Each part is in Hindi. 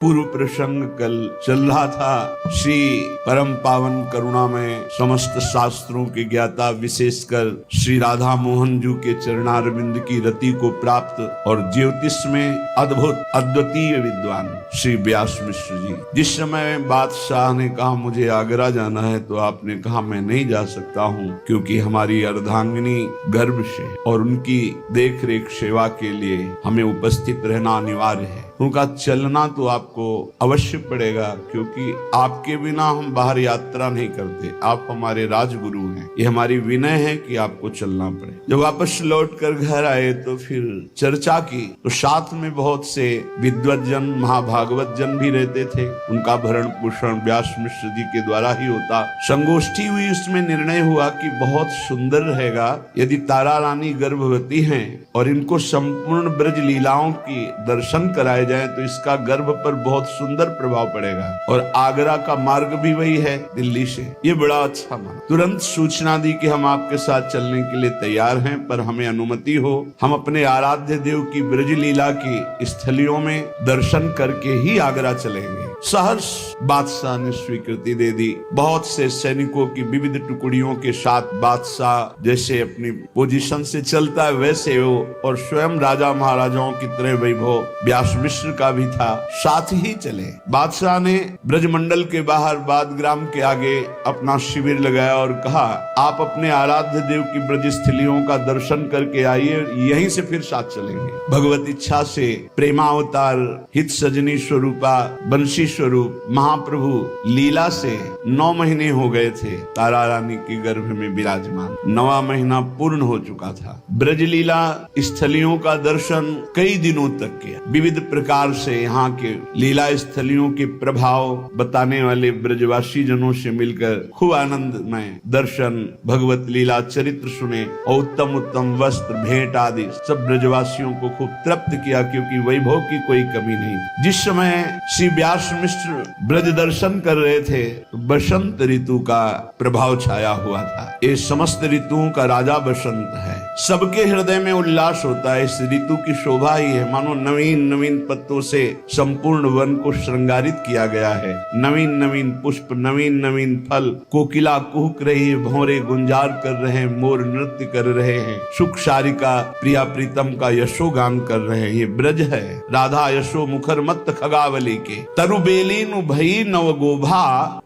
पूर्व प्रसंग कल चल रहा था। श्री परम पावन करुणा में समस्त शास्त्रों के ज्ञाता विशेषकर श्री राधा मोहन जी के चरणारविंद की रति को प्राप्त और ज्योतिष में अद्भुत अद्वितीय विद्वान श्री व्यास मिश्र जी। जिस समय बादशाह ने कहा मुझे आगरा जाना है तो आपने कहा मैं नहीं जा सकता हूँ क्योंकि हमारी अर्धांगिनी गर्भ से और उनकी देख रेख सेवा के लिए हमें उपस्थित रहना अनिवार्य है। उनका चलना तो आपको अवश्य पड़ेगा क्योंकि आपके बिना हम बाहर यात्रा नहीं करते। आप हमारे राजगुरु हैं, ये हमारी विनय है कि आपको चलना पड़े। जब वापस लौट कर घर आए तो फिर चर्चा की तो साथ में बहुत से विद्वत जन महाभागवत जन भी रहते थे। उनका भरण पोषण व्यास मिश्र जी के द्वारा ही होता। संगोष्ठी हुई, उसमें निर्णय हुआ कि बहुत सुंदर रहेगा यदि तारा रानी गर्भवती हैं और इनको संपूर्ण ब्रज लीलाओं की दर्शन कराए जाए तो इसका गर्भ पर बहुत सुंदर प्रभाव पड़ेगा। और आगरा का मार्ग भी वही है दिल्ली से। ये बड़ा अच्छा माना। तुरंत सूचना दी कि हम आपके साथ चलने के लिए तैयार हैं, पर हमें अनुमति हो हम अपने आराध्य देव की ब्रज लीला की स्थलियों में दर्शन करके ही आगरा चलेंगे। सहर्ष बादशाह ने स्वीकृति दे दी। बहुत से सैनिकों की विविध टुकड़ियों के साथ बादशाह जैसे अपनी पोजीशन से चलता है वैसे वो और स्वयं राजा महाराजाओं की तरह वैभव व्यास मिश्र का भी था, साथ ही चले। बादशाह ने ब्रजमंडल के बाहर बादग्राम के आगे अपना शिविर लगाया और कहा आप अपने आराध्य देव की ब्रज स्थलियों का दर्शन करके आइए, यहीं से फिर साथ चलेंगे। भगवत इच्छा से प्रेमावतार हित सजनी स्वरूपा बंशी स्वरूप महाप्रभु लीला से 9 महीने हो गए थे तारा रानी के गर्भ में विराजमान। 9वां महीना पूर्ण हो चुका था। ब्रज लीला स्थलियों का दर्शन कई दिनों तक किया। विविध प्रकार से यहाँ के लीला स्थलियों के प्रभाव बताने वाले ब्रजवासी जनों से मिलकर खूब आनंद में दर्शन भगवत लीला चरित्र सुने और उत्तम उत्तम वस्त्र भेंट आदि सब ब्रजवासियों को खूब तृप्त किया क्योंकि वैभव की कोई कमी नहीं। जिस समय श्री व्यास मिश्र ब्रज दर्शन कर रहे थे तो बसंत ऋतु का प्रभाव छाया हुआ था। ये समस्त ऋतुओं का राजा बसंत है। सबके हृदय में उल्लास होता है। इस ऋतु की शोभा ही है मानो नवीन नवीन पत्तों से संपूर्ण वन को श्रृंगारित किया गया है। नवीन नवीन पुष्प, नवीन नवीन फल, कोकिला कुहक रही है, भौरे गुंजार कर रहे हैं, मोर नृत्य कर रहे हैं, सुख सारिका प्रिया प्रीतम का यशोगान कर रहे हैं। ये ब्रज है। राधा यशो मुखर मत खगावली के तरु बेलीनु भई नव गोभा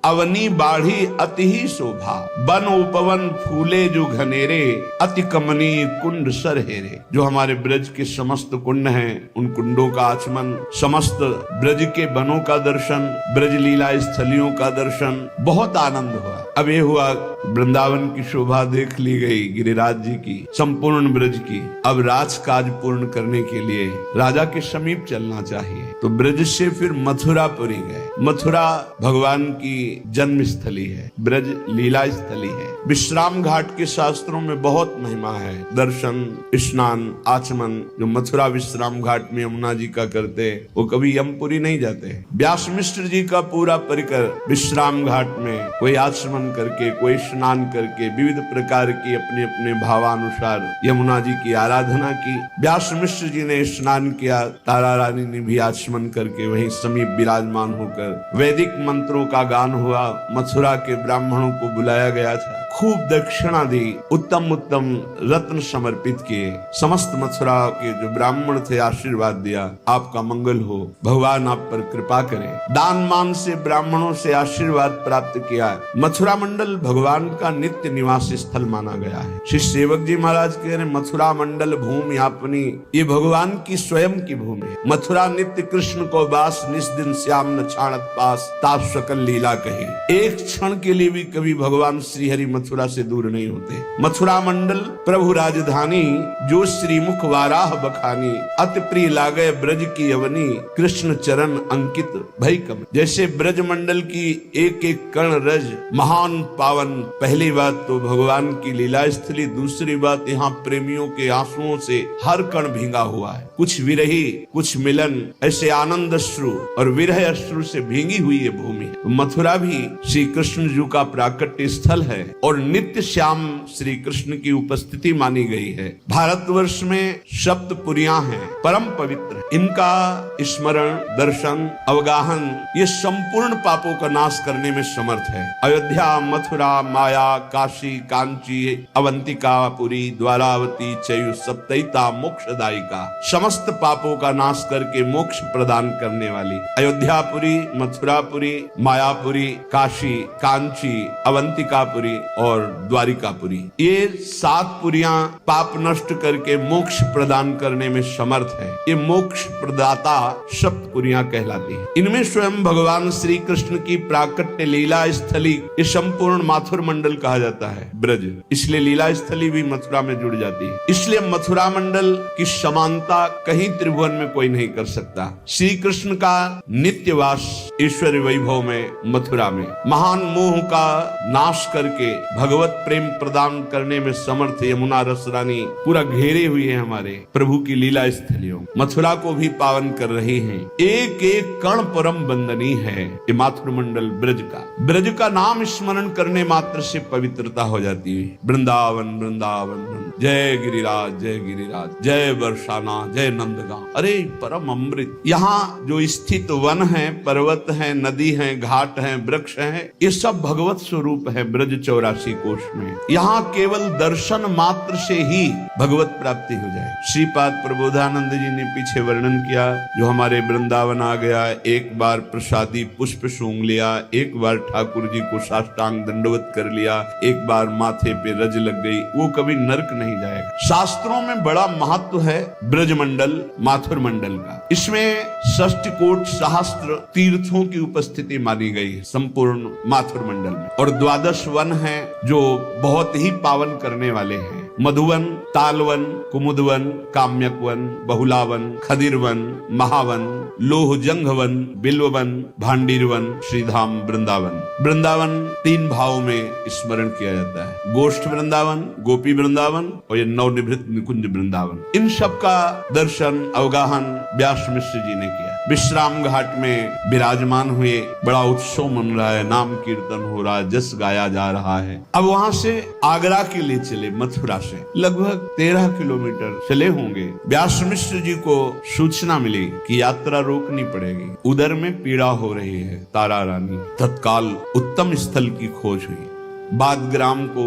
अवनी बाढ़ी अति ही शोभा बन उपवन फूले जो घनेरे अति कमनी कुंड सर हेरे। जो हमारे ब्रज के समस्त कुंड हैं उन कुंडों का आचमन, समस्त ब्रज के वनों का दर्शन, ब्रज लीला स्थलियों का दर्शन, बहुत आनंद हुआ। अब ये हुआ वृंदावन की शोभा देख ली गई, गिरिराज जी की, संपूर्ण ब्रज की। अब राजकाज पूर्ण करने के लिए राजा के समीप चलना चाहिए तो ब्रज से फिर मथुरापुरी गए। मथुरा भगवान की जन्म स्थली है, ब्रज लीला स्थली है। विश्राम घाट के शास्त्रों में बहुत महिमा है। दर्शन, स्नान, आचमन जो मथुरा विश्राम घाट में यमुना जी का करते वो कभी यमपुरी नहीं जाते। व्यास मिश्र जी का पूरा परिकर विश्राम घाट में कोई आचमन करके, कोई स्नान करके विविध प्रकार की अपने अपने भावानुसार यमुना जी की आराधना की। व्यास मिश्र जी ने स्नान किया, तारा रानी ने भी आचमन करके वहीं समीप विराजमान होकर वैदिक मंत्रों का गान हुआ। मथुरा के ब्राह्मणों को बुलाया गया था, खूब दक्षिणा दी, उत्तम उत्तम रत्न समर्पित किए। समस्त मथुरा के जो ब्राह्मण थे आशीर्वाद दिया आपका मंगल हो, भगवान आप पर कृपा करे। दान मान से ब्राह्मणों से आशीर्वाद प्राप्त किया। मथुरा मंडल भगवान का नित्य निवास स्थल माना गया है। श्री सेवक जी महाराज कह रहे मथुरा मंडल भूमि अपनी, ये भगवान की स्वयं की भूमि है। मथुरा नित्य कृष्ण को वास, निस दिन श्याम न छाणत पास, ताप सकल लीला कही। एक क्षण के लिए भी कभी भगवान श्री हरि मथुरा से दूर नहीं होते। मथुरा मंडल प्रभु राजधानी, जो श्रीमुख वाराह बखानी, अति प्रिय लागे ब्रज की अवनी, कृष्ण चरण अंकित भई कम। जैसे ब्रज मंडल की एक एक कण रज महान पावन। पहली बात तो भगवान की लीला स्थली, दूसरी बात यहाँ प्रेमियों के आंसुओं से हर कण भींगा हुआ है। कुछ विरही, कुछ मिलन, ऐसे जैसे आनंद अश्रु और विरह अश्रु से भींगी हुई ये भूमि है। मथुरा भी श्री कृष्ण जी का प्राकट्य स्थल है और नित्य श्याम श्री कृष्ण की उपस्थिति मानी गई है। भारतवर्ष में सप्तपुरियां हैं, परम पवित्र, इनका स्मरण, दर्शन, अवगाहन ये संपूर्ण पापों का नाश करने में समर्थ है। अयोध्या, मथुरा, माया, काशी, कांची, अवंतिकापुरी, द्वारावती, चयु, सप्तैता, मोक्षदायिका, समस्त पापों का नाश करके मोक्ष प्रदान करने वाली अयोध्यापुरी, मथुरापुरी, मायापुरी, काशी, कांची, अवंतिकापुरी और द्वारिकापुरी, ये 7 पुरियां पाप नष्ट करके मोक्ष प्रदान करने में समर्थ है। ये मोक्ष प्रदाता सप्तपुरियां कहलाती है। इनमें स्वयं भगवान श्री कृष्ण की प्राकट्य लीला स्थली ये संपूर्ण माथुर मंडल कहा जाता है, ब्रज, इसलिए लीला स्थली भी मथुरा में जुड़ जाती है। इसलिए मथुरा मंडल की समानता कहीं त्रिभुवन में कोई नहीं कर सकता। श्री कृष्ण का नित्यवास ईश्वर वैभव में मथुरा में महान मोह का नाश करके भगवत प्रेम प्रदान करने में समर्थ यमुना रस रानी पूरा घेरे हुए है हमारे प्रभु की लीला स्थलियों। मथुरा को भी पावन कर रही हैं। एक एक कण परम वंदनीय है ये माथुर मंडल ब्रज का। ब्रज का नाम स्मरण करने मात्र से पवित्रता हो जाती है। वृंदावन वृंदावन, जय गिरिराज जय गिरिराज, जय बरसाना जय नंदगांव। अरे परम अमृत। यहाँ जो स्थित वन है, पर्वत है, नदी है, घाट है, वृक्ष है, ये सब भगवत स्वरूप है ब्रज 84 कोश में। यहाँ केवल दर्शन मात्र से ही भगवत प्राप्ति हो जाए। श्रीपाद प्रबोधानंद जी ने पीछे वर्णन किया, जो हमारे वृंदावन आ गया, एक बार प्रसादी पुष्प सूंघ लिया, एक बार ठाकुर जी को साष्टांग दंडवत कर लिया, एक बार माथे पे रज लग गई, वो कभी नरक नहीं जाएगा। शास्त्रों में बड़ा महत्व है ब्रज मंडल, माथुर मंडल का। इसमें 60 कोट सहस्त्र तीर्थों की उपस्थिति मानी गई है संपूर्ण माथुर मंडल में। और 12 वन हैं जो बहुत ही पावन करने वाले हैं। मधुवन, तालवन, कुमुदवन, काम्यकवन, बहुलावन, खदिरवन, महावन, लोहजंघवन, बिल्ववन, भांडीरवन, श्रीधाम वृंदावन। वृंदावन 3 भावों में स्मरण किया जाता है, गोष्ठ वृंदावन, गोपी वृंदावन और ये नवनिभृत निकुंज वृंदावन। इन सब का दर्शन अवगाहन व्यास मिश्र जी ने किया। विश्राम घाट में विराजमान हुए, बड़ा उत्सव मन रहा है, नाम कीर्तन हो रहा है, जस गाया जा रहा है। अब वहां से आगरा के लिए चले, मथुरा से लगभग 13 किलोमीटर चले होंगे। व्यास मिश्र जी को सूचना मिली कि यात्रा रोकनी पड़ेगी, उधर में पीड़ा हो रही है तारा रानी। तत्काल उत्तम स्थल की खोज हुई। बादग्राम को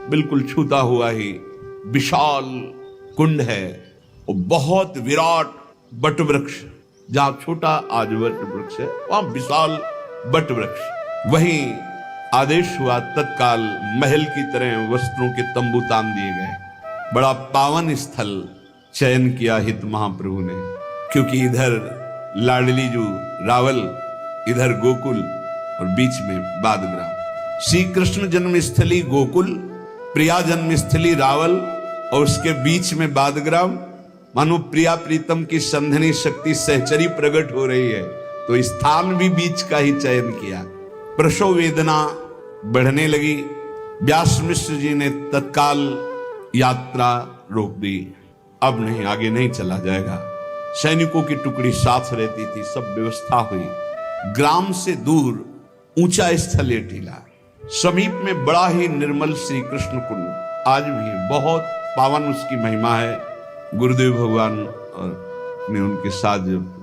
बिल्कुल छूता हुआ ही विशाल कुंड है और बहुत विराट बट वृक्ष, जहां छोटा आज वट वृक्ष है वहां विशाल बट वृक्ष। वहीं आदेश हुआ, तत्काल महल की तरह वस्त्रों के तंबू तान दिए गए। बड़ा पावन स्थल चयन किया हित महाप्रभु ने, क्योंकि इधर लाडली जू रावल, इधर गोकुल और बीच में बादग्राम। श्री कृष्ण जन्मस्थली गोकुल, प्रिया जन्मस्थली रावल और उसके बीच में बादग्राम। मानो प्रिया प्रीतम की संधनी शक्ति सहचरी प्रकट हो रही है, तो स्थान भी बीच का ही चयन किया। प्रसव वेदना बढ़ने लगी। व्यास मिश्र जी ने तत्काल यात्रा रोक दी। अब नहीं, आगे नहीं चला जाएगा। सैनिकों की टुकड़ी साथ रहती थी, सब व्यवस्था हुई। ग्राम से दूर ऊंचा स्थल है टीला, समीप में बड़ा ही निर्मल श्री कृष्ण कुंड, आज भी बहुत पावन उसकी महिमा है। गुरुदेव भगवान और ने उनके साथ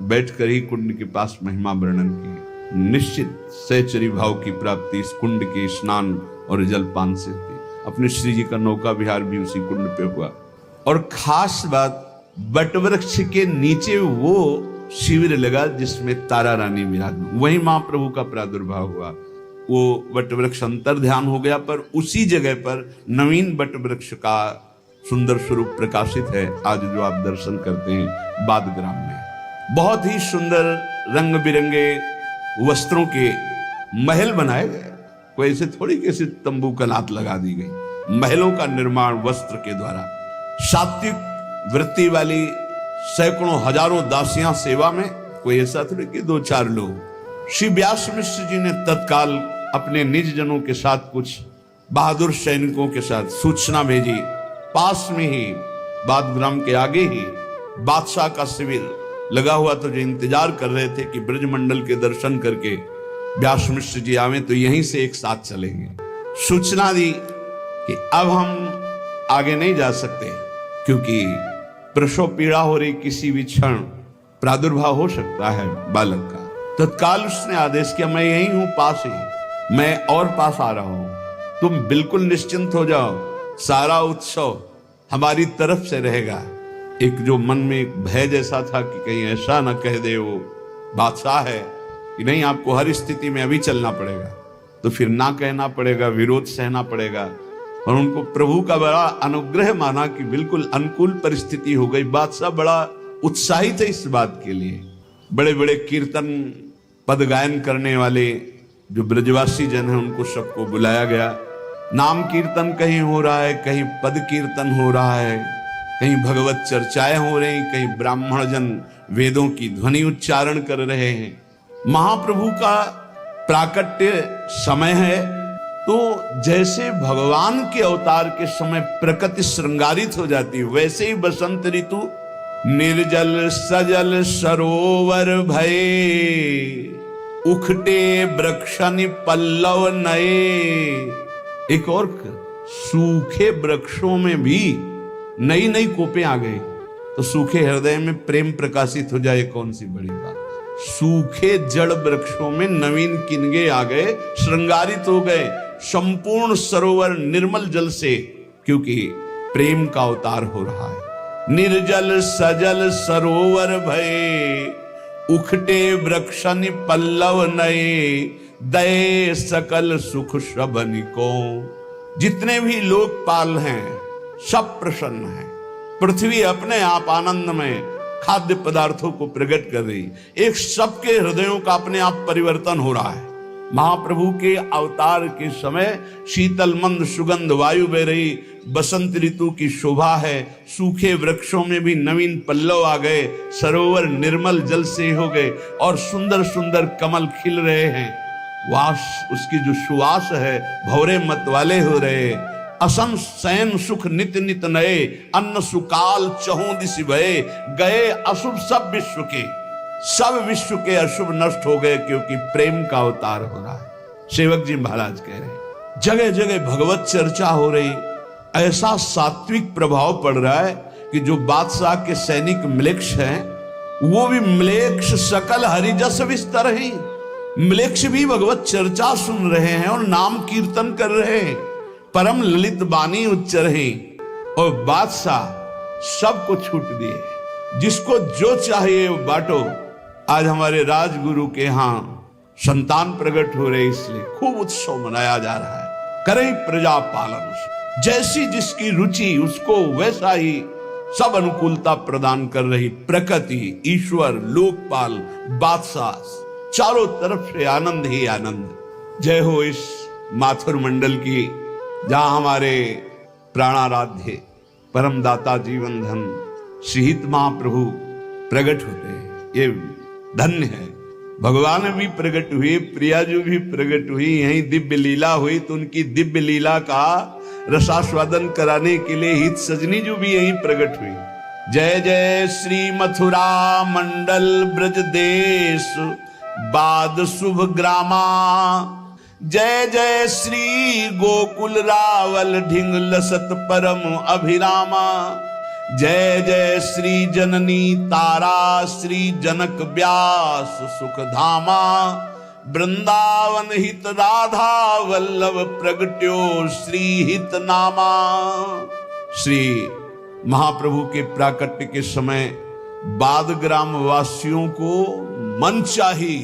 बैठ कर ही कुंड के पास महिमा वर्णन की। निश्चित सहचरी भाव की प्राप्ति इस कुंड के स्नान और जलपान से थी। अपने श्री जी का नौका विहार भी उसी कुंड पे हुआ। और खास बात, बटवृक्ष के नीचे वो शिविर लगा जिसमें तारा रानी विराजमान, वही महाप्रभु का प्रादुर्भाव हुआ। वो बटवृक्ष अंतर ध्यान हो गया, पर उसी जगह पर नवीन बटवृक्ष का सुंदर स्वरूप प्रकाशित है आज जो आप दर्शन करते हैं बादग्राम में। बहुत ही सुंदर रंग बिरंगे वस्त्रों के महल बनाए गए। कोई ऐसे थोड़ी कैसे तंबू कनात लगा दी गई। महलों का निर्माण वस्त्र के द्वारा। सात्विक वृत्ति वाली सैकड़ों हजारों दासियां सेवा में, कोई ऐसा थोड़ी कि 2-4 लोग। श्री व्यास मिश्र जी ने तत्काल अपने निज जनों के साथ, कुछ बहादुर सैनिकों के साथ सूचना भेजी। पास में ही बादग्राम के आगे ही बादशाह का शिविर लगा हुआ तो जो इंतजार कर रहे थे कि ब्रजमंडल के दर्शन करके व्यास मिश्र जी आवे तो यहीं से एक साथ चलेंगे। सूचना दी कि अब हम आगे नहीं जा सकते क्योंकि प्रसव पीड़ा हो रही, किसी भी क्षण प्रादुर्भाव हो सकता है बालक का। तत्काल उसने आदेश किया, मैं यही हूं पास ही, मैं और पास आ रहा हूं, तुम बिल्कुल निश्चिंत हो जाओ, सारा उत्सव हमारी तरफ से रहेगा। एक जो मन में एक भय जैसा था कि कहीं ऐसा ना कह दे वो बादशाह है कि नहीं आपको हर स्थिति में अभी चलना पड़ेगा, तो फिर ना कहना पड़ेगा, विरोध सहना पड़ेगा। और उनको प्रभु का बड़ा अनुग्रह माना कि बिल्कुल अनुकूल परिस्थिति हो गई। बादशाह बड़ा उत्साहित है इस बात के लिए। बड़े बड़े कीर्तन पद गायन करने वाले जो ब्रजवासी जन हैं उनको सबको बुलाया गया। नाम कीर्तन कहीं हो रहा है, कहीं पद कीर्तन हो रहा है, कहीं भगवत चर्चाएं हो रही, कहीं ब्राह्मण जन वेदों की ध्वनि उच्चारण कर रहे हैं। महाप्रभु का प्राकट्य समय है, तो जैसे भगवान के अवतार के समय प्रकृति श्रृंगारित हो जाती है, वैसे ही बसंत ऋतु निर्जल सजल सरोवर भये, उखटे वृक्षनि पल्लव नए। एक और सूखे वृक्षों में भी नई नई कोपें आ गई, तो सूखे हृदय में प्रेम प्रकाशित हो जाए, कौन सी बड़ी बात। सूखे जड़ वृक्षों में नवीन किनगे आ गए, श्रृंगारित हो गए संपूर्ण सरोवर निर्मल जल से, क्योंकि प्रेम का अवतार हो रहा है। निर्जल सजल सरोवर भये, उखटे वृक्षनि पल्लव नए, दये सकल सुख शबनिको। जितने भी लोकपाल हैं सब प्रसन्न हैं। पृथ्वी अपने आप आनंद में खाद्य पदार्थों को प्रकट कर रही, एक सबके हृदयों का अपने आप परिवर्तन हो रहा है। महाप्रभु के अवतार के समय शीतल मंद सुगंध वायु बह रही, बसंत ऋतु की शोभा है। सूखे वृक्षों में भी नवीन पल्लव आ गए, सरोवर निर्मल जल से हो गए और सुंदर सुंदर कमल खिल रहे हैं। वास उसकी जो सुवास है भौरे मत वाले हो रहे। असम सैन सुख नित नित नए, अन्न सुकाल चहुं दिस भये, गए अशुभ सब विश्व के। सब विश्व के अशुभ नष्ट हो गए क्योंकि प्रेम का अवतार हो रहा है। सेवक जी महाराज कह रहे हैं जगह जगह भगवत चर्चा हो रही, ऐसा सात्विक प्रभाव पड़ रहा है कि जो बादशाह के सैनिक म्लेच्छ हैं वो भी म्लेच्छ सकल हरिजस विस्तर ही। म्लेच्छ भी भगवत चर्चा सुन रहे हैं और नाम कीर्तन कर रहे हैं, परम ललित बानी उच्चर है। और बादशाह सबको छूट दिए, जिसको जो चाहिए वो बांटो। आज हमारे राजगुरु के यहाँ संतान प्रकट हो रहे, इसलिए खूब उत्सव मनाया जा रहा है। करें प्रजा पालन, जैसी जिसकी रुचि उसको वैसा ही सब अनुकूलता प्रदान कर रही प्रकृति, ईश्वर, लोकपाल, बादशाह, चारों तरफ से आनंद ही आनंद। जय हो इस माथुर मंडल की, जहां हमारे प्राणाराध्य परमदाता जीवन धन श्रीहित महाप्रभु प्रकट होते हैं। ये धन्य है। भगवान भी प्रकट हुए, प्रियाजू भी प्रकट हुई, यही दिव्य लीला हुई, तो उनकी दिव्य लीला का रसास्वादन कराने के लिए हित सजनी जो भी यही प्रकट हुई। जय जय श्री मथुरा मंडल ब्रज देश बाद शुभ ग्रामा, जय जय श्री गोकुल रावल ढिंग लसत परम अभिरामा, जय जय श्री जननी तारा श्री जनक व्यास सुख धामा, वृंदावन हित राधा वल्लभ प्रगट्यो श्री हित नामा। श्री महाप्रभु के प्राकट्य के समय बाद ग्राम वासियों को मनचाही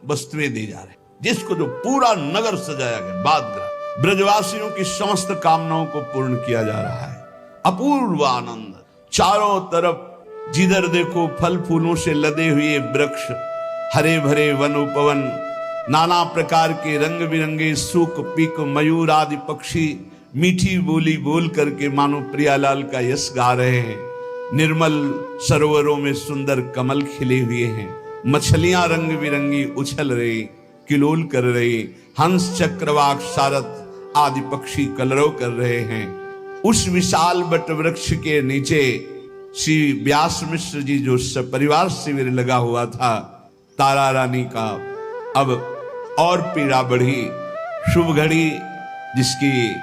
वस्तुएं दी जा रही, जिसको जो पूरा नगर सजाया गया। बाद ग्राम ब्रजवासियों की समस्त कामनाओं को पूर्ण किया जा रहा है। अपूर्व आनंद, चारों तरफ जिधर देखो फल फूलों से लदे हुए वृक्ष, हरे भरे वन उपवन, नाना प्रकार के रंग बिरंगे सूक पीक मयूर आदि पक्षी मीठी बोली बोल करके मानो प्रियालाल का यश गा रहे हैं। निर्मल सरोवरों में सुंदर कमल खिले हुए हैं, मछलियां रंग बिरंगी उछल रही, किलोल कर रही, हंस चक्रवाक सारथ आदि पक्षी कलरव कर रहे हैं। उस विशाल बट वृक्ष के नीचे श्री व्यास मिश्र जी जो सपरिवार शिविर लगा हुआ था तारा रानी का, अब और पीड़ा बढ़ी। शुभ घड़ी जिसकी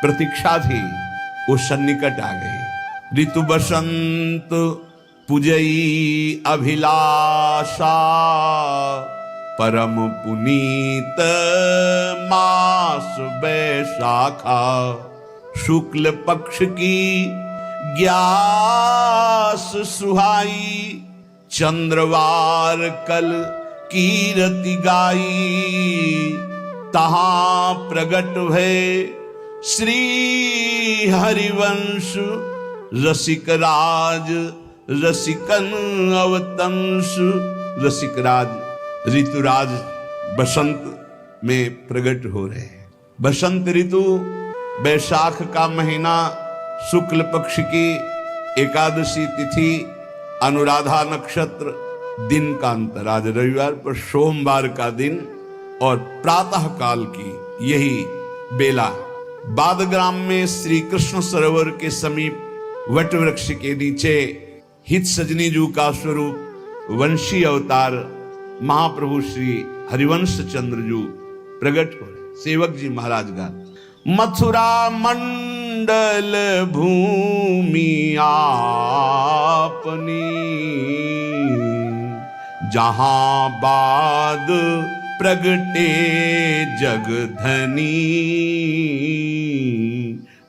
प्रतीक्षा थी वो सन्निकट आ गई। ऋतु बसंत पुजई अभिलाषा, परम पुनीत मास बैसाखा। शुक्ल पक्ष की ग्यास सुहाई, चंद्रवार कल कीरति गाई। तहां प्रगट भय श्री हरिवंश, रसिक राज रसिकन अवतंस। रसिक राज ऋतुराज बसंत में प्रकट हो रहे हैं। बसंत ऋतु, बैसाख का महीना, शुक्ल पक्ष की एकादशी तिथि, अनुराधा नक्षत्र, दिन का अंतर आज रविवार पर सोमवार का दिन और प्रातः काल की यही बेला। बादग्राम में श्री कृष्ण सरोवर के समीप वट वृक्ष के नीचे हित सजनी जू का स्वरूप वंशी अवतार महाप्रभु श्री हरिवंश चंद्र जू प्रकट हो रहे। सेवक जी महाराज का मथुरा मंडल भूमि आपनी, जहां बाद प्रगटे जगधनी।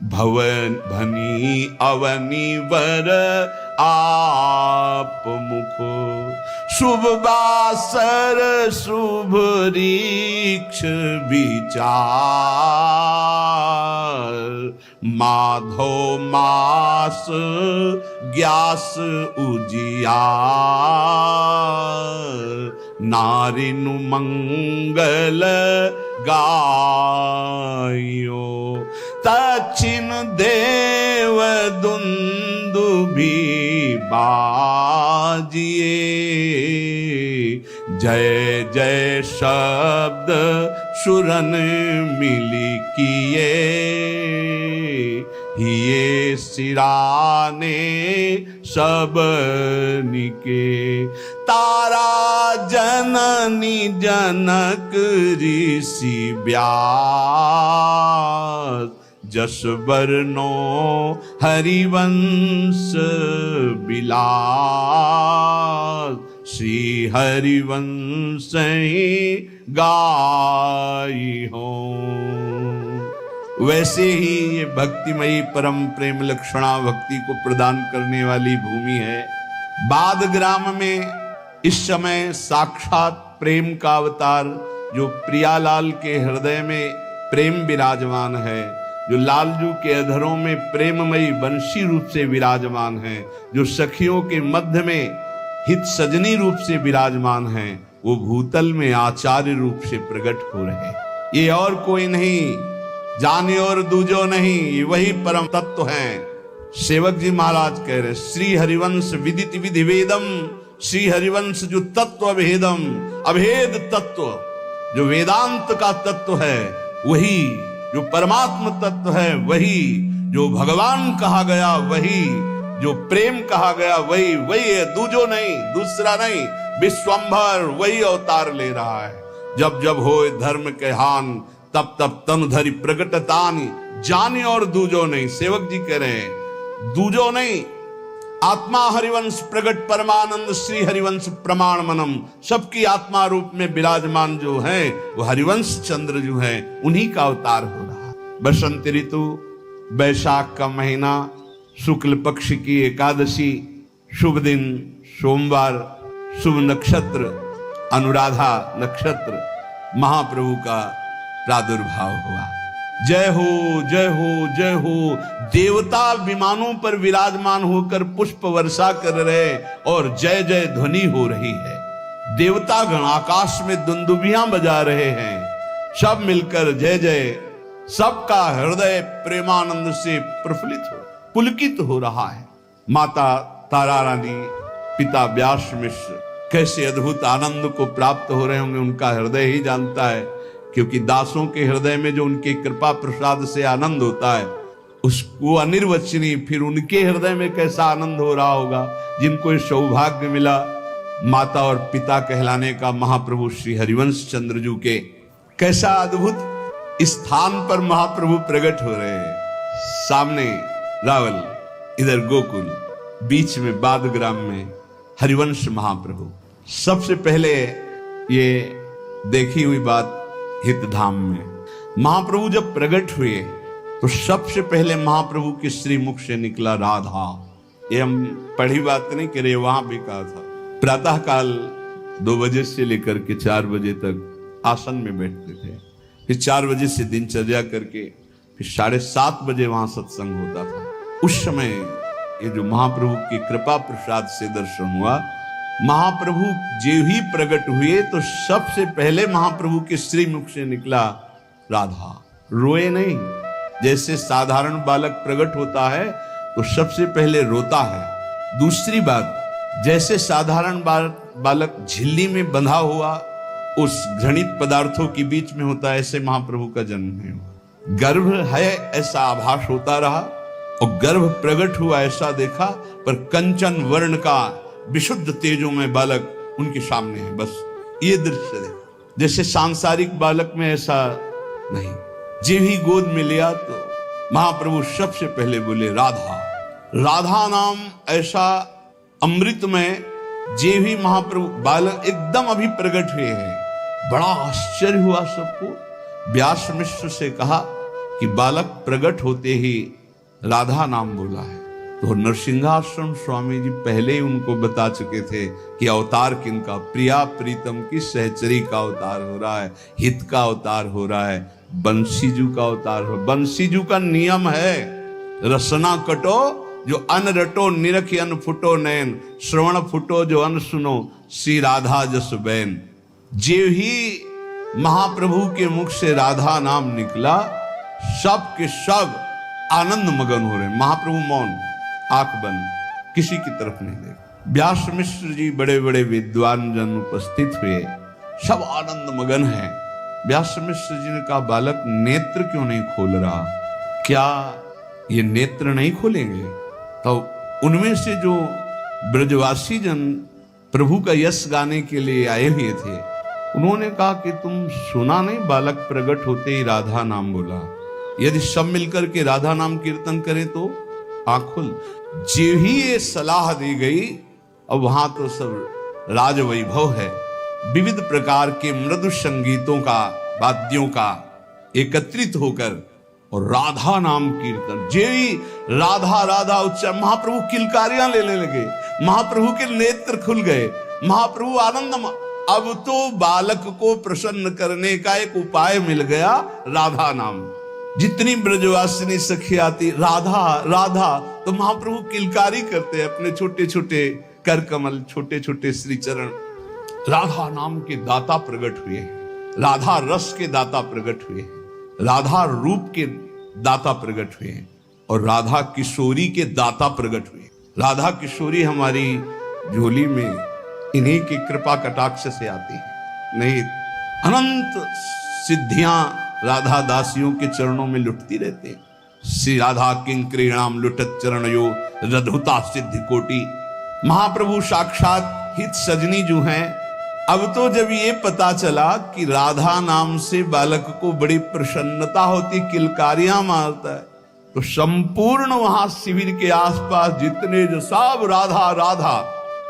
भवन भनी अवनी वर आप मुखो, शुभ बासर शुभ रीक्ष विचार। माधो मास ग्यास उजियार, नारिनु मंगल गायो। दक्षिण देव दुंदुभि बाजिए, जय जय शब्द सुरन मिली किए। हिये सिराने सब निके, तारा जननी जनक ऋषि व्यास। जस बरनो हरिवंश बिलास, श्री हरिवंश गाई हो। वैसे ही ये भक्तिमयी परम प्रेम लक्षणा भक्ति को प्रदान करने वाली भूमि है। बादग्राम में इस समय साक्षात प्रेम का अवतार जो प्रियालाल के हृदय में प्रेम विराजमान है, जो लालजू के अधरों में प्रेममयी बंशी रूप से विराजमान है, जो सखियों के मध्य में हित सजनी रूप से विराजमान है, वो भूतल में आचार्य रूप से प्रकट हो रहे। ये और कोई नहीं, जाने और दूजो नहीं, ये वही परम तत्व हैं। सेवक जी महाराज कह रहे श्री हरिवंश विदित विधि वेदम। श्री हरिवंश जो तत्व अभेदम, अभेद तत्व जो वेदांत का तत्व है, वही जो परमात्म तत्व है, वही जो भगवान कहा गया, वही जो प्रेम कहा गया, वही वही है, दूजो नहीं, दूसरा नहीं। विश्वंभर वही अवतार ले रहा है। जब जब होए धर्म के हान, तब तब तन धरि प्रगटतानि। जाने और दूजो नहीं। सेवक जी कह रहे हैं दूजो नहीं, आत्मा हरिवंश प्रगट परमानंद श्री हरिवंश प्रमाण मनम। सबकी आत्मा रूप में विराजमान जो है वो हरिवंश चंद्र जो है, उन्हीं का अवतार हो रहा। बसंत ऋतु, बैसाख का महीना, शुक्ल पक्ष की एकादशी, शुभ दिन सोमवार, शुभ नक्षत्र अनुराधा नक्षत्र, महाप्रभु का प्रादुर्भाव हुआ। जय हो जय हो जय हो। देवता विमानों पर विराजमान होकर पुष्प वर्षा कर रहे और जय जय ध्वनि हो रही है। देवता गण आकाश में दुंदुभियां बजा रहे हैं, सब मिलकर जय जय। सबका हृदय प्रेमानंद से प्रफुल्लित हो, पुलकित हो रहा है। माता तारा रानी, पिता व्यास मिश्र कैसे अद्भुत आनंद को प्राप्त हो रहे होंगे, उनका हृदय ही जानता है। क्योंकि दासों के हृदय में जो उनके कृपा प्रसाद से आनंद होता है, उसको अनिर्वचनीय, फिर उनके हृदय में कैसा आनंद हो रहा होगा जिनको ये सौभाग्य मिला माता और पिता कहलाने का महाप्रभु श्री हरिवंश चंद्र जी के। कैसा अद्भुत स्थान पर महाप्रभु प्रकट हो रहे हैं। सामने रावल, इधर गोकुल, बीच में बादग्राम में हरिवंश महाप्रभु। सबसे पहले ये देखी हुई बात हितधाम में महाप्रभु जब प्रकट हुए तो सबसे पहले महाप्रभु के श्री मुख से निकला राधा। ये हम पढ़ी बात नहीं करे, वहां भी कहा था। प्रातः काल 2 बजे से लेकर के 4 बजे तक आसन में बैठते थे, फिर 4 बजे से दिनचर्या करके फिर 7:30 बजे वहां सत्संग होता था। उस समय ये जो महाप्रभु की कृपा प्रसाद से दर्शन हुआ, महाप्रभु जो ही प्रकट हुए तो सबसे पहले महाप्रभु के श्री मुख से निकला राधा। रोए नहीं, जैसे साधारण बालक प्रकट होता है तो सबसे पहले रोता है। दूसरी बात, जैसे साधारण बालक झिल्ली में बंधा हुआ उस घृणित पदार्थों के बीच में होता है, ऐसे महाप्रभु का जन्म नहीं हुआ। गर्भ है ऐसा आभास होता रहा और गर्भ प्रकट हुआ ऐसा देखा, पर कंचन वर्ण का विशुद्ध तेजोमय बालक उनके सामने है। बस ये दृश्य देखा। जैसे सांसारिक बालक में ऐसा नहीं। जी ही गोद में लिया तो महाप्रभु सबसे पहले बोले राधा। राधा नाम ऐसा अमृत में जे भी महाप्रभु बालक एकदम अभी प्रकट हुए हैं। बड़ा आश्चर्य हुआ सबको। व्यास मिश्र से कहा कि बालक प्रकट होते ही राधा नाम बोला है। तो नरसिंहाश्रम स्वामी जी पहले ही उनको बता चुके थे कि अवतार किनका, प्रिया प्रीतम की सहचरी का अवतार हो रहा है, हित का अवतार हो रहा है, बंसीजू का अवतार हो। बंसीजू का नियम है, रसना कटो जो अन रटो, निरखी अन फुटो नैन, श्रवण फुटो जो अन सुनो, श्री राधा जस बैन। जे ही महाप्रभु के मुख से राधा नाम निकला, सब के सब आनंद मगन हो रहे। महाप्रभु मौन, आंख बंद, किसी की तरफ नहीं देख। व्यास मिश्र जी बड़े बड़े विद्वान जन उपस्थित हुए, सब आनंद मगन है। व्यास मिश्र जी ने कहा बालक नेत्र क्यों नहीं खोल रहा, क्या ये नेत्र नहीं खोलेंगे? तो उनमें से जो ब्रजवासी जन प्रभु का यश गाने के लिए आए हुए थे, उन्होंने कहा कि तुम सुना नहीं बालक प्रकट होते ही राधा नाम बोला, यदि सब मिलकर के राधा नाम कीर्तन करें तो आंखुल। जो ही ये सलाह दी गई, अब वहां तो सब राज वैभव है। विविध प्रकार के मृदु संगीतों का, वाद्यों का एकत्रित होकर और राधा नाम कीर्तन। जे ही राधा राधा उच्चारण, महाप्रभु किलकारियां लेने लगे, महाप्रभु के नेत्र खुल गए, महाप्रभु आनंद। अब तो बालक को प्रसन्न करने का एक उपाय मिल गया, राधा नाम। जितनी ब्रजवासिनी सखी आती राधा राधा, तो महाप्रभु किलकारी करते अपने छोटे छोटे कर कमल, छोटे छोटे श्री चरण। राधा नाम के दाता प्रकट हुए, राधा रस के दाता प्रकट हुए, राधा रूप के दाता प्रकट हुए और राधा किशोरी के दाता प्रकट हुए। राधा किशोरी हमारी झोली में इन्हीं की कृपा कटाक्ष से आती है। नहीं, अनंत सिद्धियां राधा दासियों के चरणों में लुटती रहते हैं। श्री राधा किंकरीणाम लुटत चरण यो रधुता सिद्धि कोटि। महाप्रभु साक्षात हित सजनी जो हैं। अब तो जब ये पता चला कि राधा नाम से बालक को बड़ी प्रसन्नता होती, किलकारियां मारता है, तो संपूर्ण वहां शिविर के आसपास जितने जो सब राधा राधा।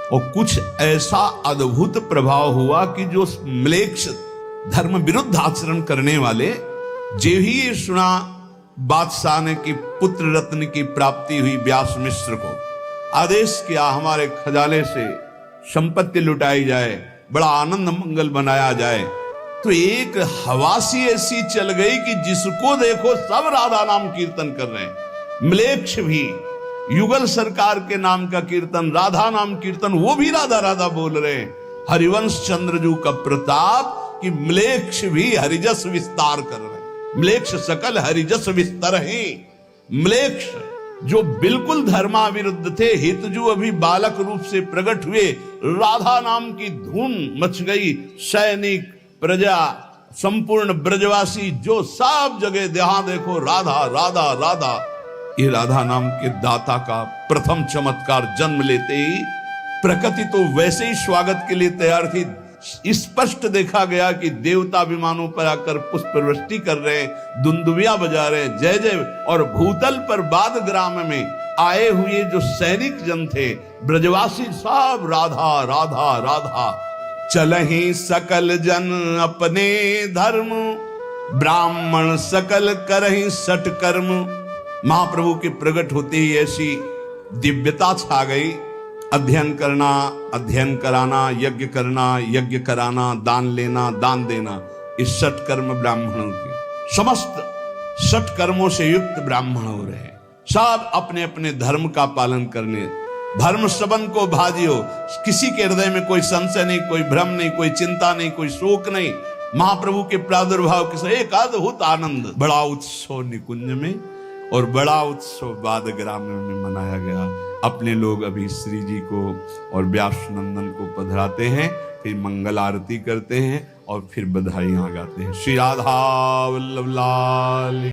और कुछ ऐसा अद्भुत प्रभाव हुआ कि जो म्लेच्छ धर्म विरुद्ध आचरण करने वाले, जे ही ये सुना बादशाह ने कि पुत्र रत्न की प्राप्ति हुई, व्यास मिश्र को आदेश किया हमारे खजाने से संपत्ति लुटाई जाए, बड़ा आनंद मंगल बनाया जाए। तो एक हवासी ऐसी चल गई कि जिसको देखो सब राधा नाम कीर्तन कर रहे हैं। म्लेच्छ भी युगल सरकार के नाम का कीर्तन, राधा नाम कीर्तन, वो भी राधा राधा बोल रहे हैं। हरिवंश चंद्रजू का प्रताप कि म्लेच्छ भी हरिजस विस्तार कर रहे हैं। म्लेच्छ सकल हरिजस विस्तार है। म्लेच्छ जो बिल्कुल धर्मा विरुद्ध थे, हितजू अभी बालक रूप से प्रकट हुए, राधा नाम की धूम मच गई। सैनिक, प्रजा, संपूर्ण ब्रजवासी जो सब जगह जहां देखो राधा राधा राधा। ये राधा नाम के दाता का प्रथम चमत्कार जन्म लेते ही प्रकृति तो वैसे ही स्वागत के लिए तैयार थी। स्पष्ट देखा गया कि देवता विमानों पर आकर पुष्पवृष्टि कर रहे हैं, दुंदुबिया बजा रहे हैं, जय जय। और भूतल पर बाद ग्राम में आए हुए जो सैनिक जन थे, ब्रजवासी, सब राधा राधा राधा। चलहि सकल जन अपने धर्म, ब्राह्मण सकल करहि सठ कर्म। महाप्रभु के प्रकट होते ही ऐसी दिव्यता छा गई। अध्ययन करना, अध्ययन कराना, यज्ञ करना, यज्ञ कराना, दान लेना, दान देना, इस सठ कर्म ब्राह्मणों के। समस्त सठ कर्मों से युक्त ब्राह्मण हो रहे, सब अपने अपने धर्म का पालन करने। धर्म सबन को भाजियो, किसी के हृदय में कोई संशय नहीं, कोई भ्रम नहीं, कोई चिंता नहीं, कोई शोक नहीं। महाप्रभु के प्रादुर्भाव के साथ एक अद्भुत आनंद, बड़ा उत्सव निकुंज में और बड़ा उत्सव बाद ग्राम में मनाया गया। अपने लोग अभी श्री जी को और व्यास नंदन को पधराते हैं, फिर मंगल आरती करते हैं और फिर बधाइयां गाते हैं। श्री राधा वल्लभ लाल।